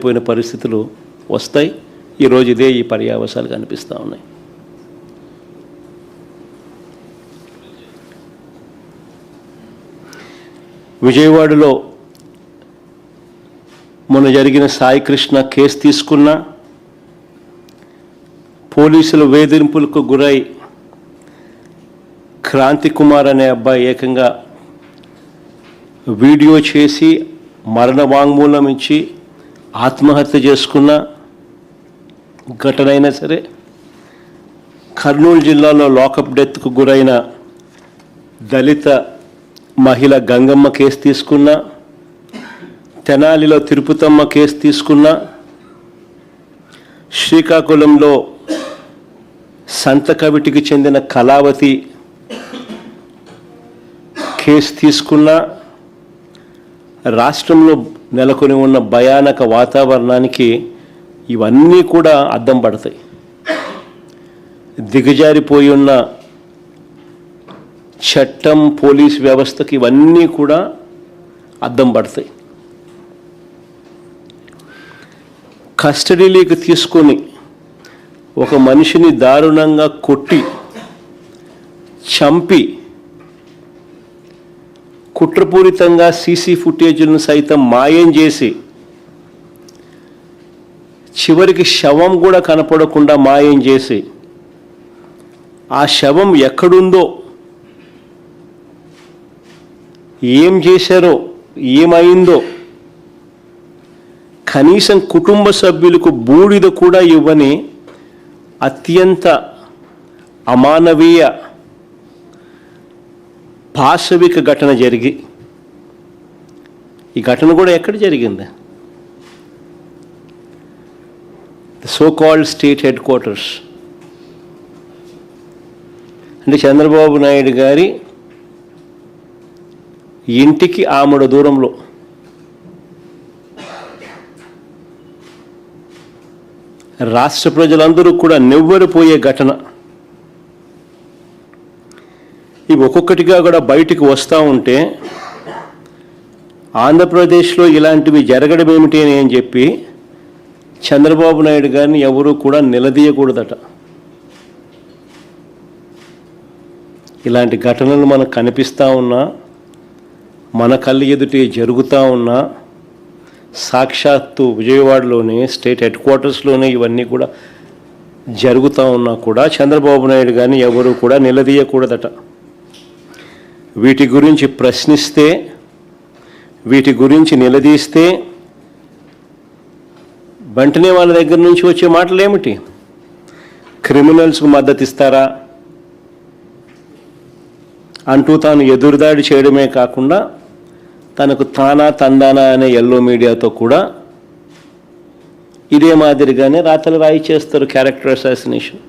పోయిన పరిస్థితులు వస్తాయి. ఈరోజు ఇదే ఈ పర్యావసాలు కనిపిస్తూ ఉన్నాయి. విజయవాడలో మొన్న జరిగిన సాయి కృష్ణ కేసు తీసుకున్న పోలీసులు వేధింపులకు గురై క్రాంతి కుమార్ అనే అబ్బాయి ఏకంగా వీడియో చేసి మరణ వాంగ్మూలం ఇచ్చి ఆత్మహత్య చేసుకున్న ఘటన అయినా సరే, కర్నూలు జిల్లాలో లాకప్ డెత్కు గురైన దళిత మహిళ గంగమ్మ కేసు తీసుకున్న, తెనాలిలో తిరుపతమ్మ కేసు తీసుకున్న, శ్రీకాకుళంలో సంతకవిటికి చెందిన కళావతి కేసు తీసుకున్న, రాష్ట్రంలో నెలకొని ఉన్న భయానక వాతావరణానికి ఇవన్నీ కూడా అద్దం పడతాయి. దిగజారిపోయి ఉన్న చట్టం, పోలీస్ వ్యవస్థకి ఇవన్నీ కూడా అద్దం పడతాయి. కస్టడీలోకి తీసుకొని ఒక మనిషిని దారుణంగా కొట్టి చంపి కుట్రపూరితంగా సీసీ ఫుటేజ్లను సైతం మాయం చేసి చివరికి శవం కూడా కనపడకుండా మాయం చేసి ఆ శవం ఎక్కడుందో, ఏం చేశారో, ఏమైందో కనీసం కుటుంబ సభ్యులకు బూడిద కూడా ఇవ్వని అత్యంత అమానవీయ పాశవిక ఘటన జరిగి, ఈ ఘటన కూడా ఎక్కడ జరిగింది? So called state head quarters, అంటే చంద్రబాబు నాయుడు గారి ఇంటికి ఆమడ దూరంలో. రాష్ట్ర ప్రజలందరూ కూడా నివ్వెరపోయే ఘటన. ఇవి ఒక్కొక్కటిగా కూడా బయటికి వస్తూ ఉంటే ఆంధ్రప్రదేశ్లో ఇలాంటివి జరగడం ఏమిటి అని చెప్పి చంద్రబాబు నాయుడు గారిని ఎవరూ కూడా నిలదీయకూడదట. ఇలాంటి ఘటనలు మనకు కనిపిస్తూ ఉన్నా, మన కళ్ళు ఎదుటి జరుగుతూ ఉన్నా, సాక్షాత్తు విజయవాడలోనే స్టేట్ హెడ్ క్వార్టర్స్లోనే ఇవన్నీ కూడా జరుగుతూ ఉన్నా కూడా చంద్రబాబు నాయుడు గారిని ఎవరూ కూడా నిలదీయకూడదట. వీటి గురించి ప్రశ్నిస్తే, వీటి గురించి నిలదీస్తే వెంటనే వాళ్ళ దగ్గర నుంచి వచ్చే మాటలు ఏమిటి? క్రిమినల్స్కు మద్దతు ఇస్తారా అంటూ తాను ఎదురుదాడి చేయడమే కాకుండా తనకు తానా తందానా అనే ఎల్లో మీడియాతో కూడా ఇదే మాదిరిగానే రాతలు రాయి చేస్తారు, క్యారెక్టర్ అసాసినేషన్.